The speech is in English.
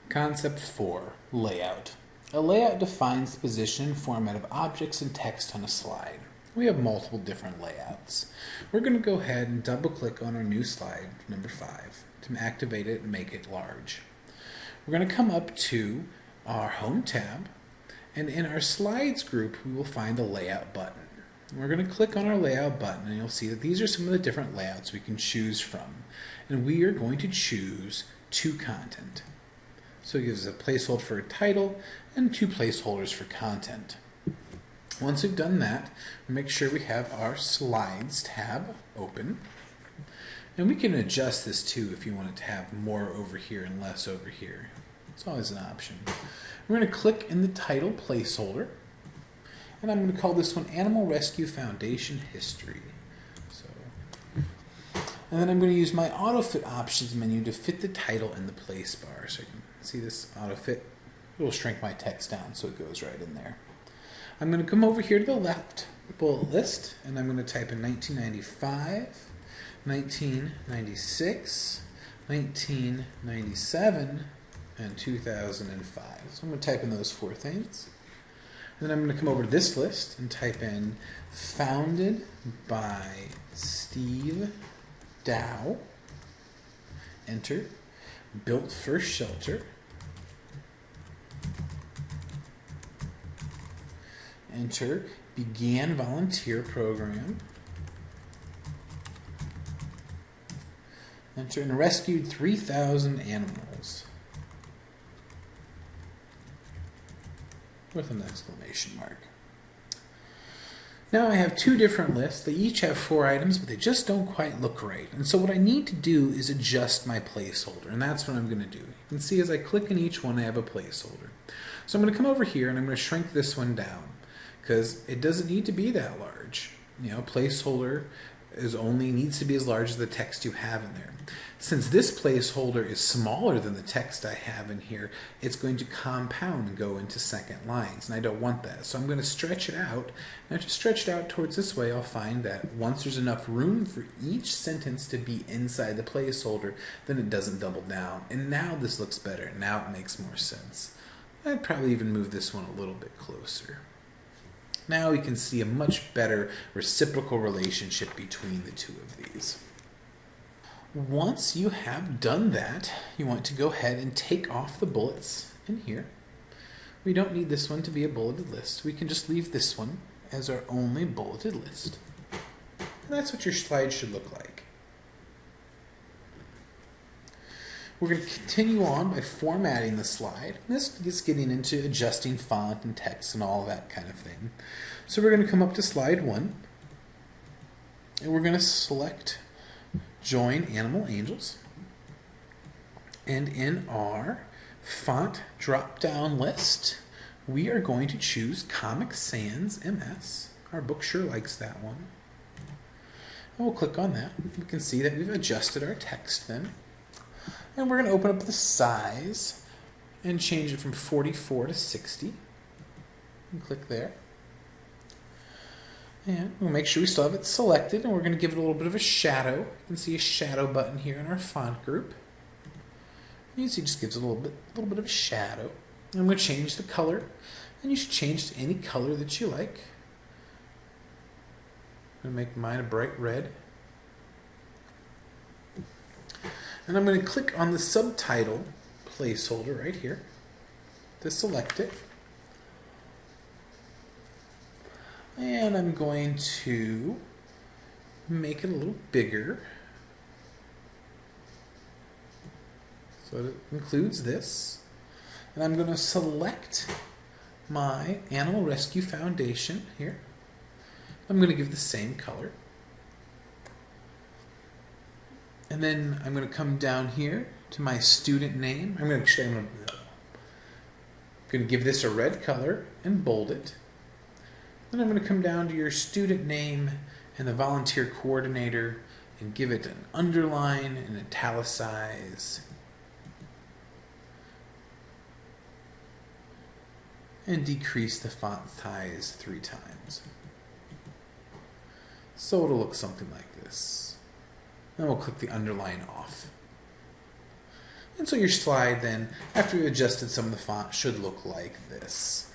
Concept 4, Layout. A layout defines the position and format of objects and text on a slide. We have multiple different layouts. We're going to go ahead and double click on our new slide, number 5, to activate it and make it large. We're going to come up to our Home tab, and in our Slides group we will find the Layout button. We're going to click on our Layout button and you'll see that these are some of the different layouts we can choose from. And we are going to choose To Content. So it gives us a placeholder for a title and 2 placeholders for content. Once we've done that, we make sure we have our Slides tab open. And we can adjust this too if you want it to have more over here and less over here. It's always an option. We're going to click in the title placeholder. And I'm going to call this one Animal Rescue Foundation History. And then I'm going to use my AutoFit options menu to fit the title in the place bar. So you can see this AutoFit. It will shrink my text down so it goes right in there. I'm going to come over here to the left bullet list, and I'm going to type in 1995, 1996, 1997, and 2005. So I'm going to type in those 4 things. And then I'm going to come over to this list and type in Founded by Steve Dow. Enter. Built First Shelter. Enter. Began volunteer program. Enter. And rescued 3,000 animals. With an exclamation mark. Now I have 2 different lists. They each have 4 items, but they just don't quite look right. And so what I need to do is adjust my placeholder, and that's what I'm going to do. You can see as I click in each one, I have a placeholder. So I'm going to come over here and I'm going to shrink this one down because it doesn't need to be that large. You know, placeholder needs to be as large as the text you have in there. Since this placeholder is smaller than the text I have in here, it's going to compound and go into second lines, and I don't want that. So I'm going to stretch it out, and if I stretch it out towards this way, I'll find that once there's enough room for each sentence to be inside the placeholder, then it doesn't double down. And now this looks better. Now it makes more sense. I'd probably even move this one a little bit closer. Now we can see a much better reciprocal relationship between the 2 of these. Once you have done that, you want to go ahead and take off the bullets in here. We don't need this one to be a bulleted list. We can just leave this one as our only bulleted list. And that's what your slide should look like. We're going to continue on by formatting the slide. This is getting into adjusting font and text and all that kind of thing. So we're going to come up to slide 1, and we're going to select Join Animal Angels. And in our font drop-down list, we are going to choose Comic Sans MS. Our book sure likes that one. And we'll click on that. We can see that we've adjusted our text then. And we're going to open up the size and change it from 44 to 60. And click there. And we'll make sure we still have it selected, and we're going to give it a little bit of a shadow. You can see a shadow button here in our font group. You can see it just gives it a little bit of a shadow. And I'm going to change the color, and you should change to any color that you like. I'm going to make mine a bright red. And I'm going to click on the subtitle placeholder right here to select it. And I'm going to make it a little bigger. So it includes this. And I'm going to select my Animal Rescue Foundation here. I'm going to give the same color. And then I'm going to come down here to my student name. I'm going to give this a red color and bold it. Then I'm going to come down to your student name and the volunteer coordinator and give it an underline and italicize. And decrease the font size 3 times. So it'll look something like this. Then we'll click the underline off. And so your slide then, after you've adjusted some of the font, should look like this.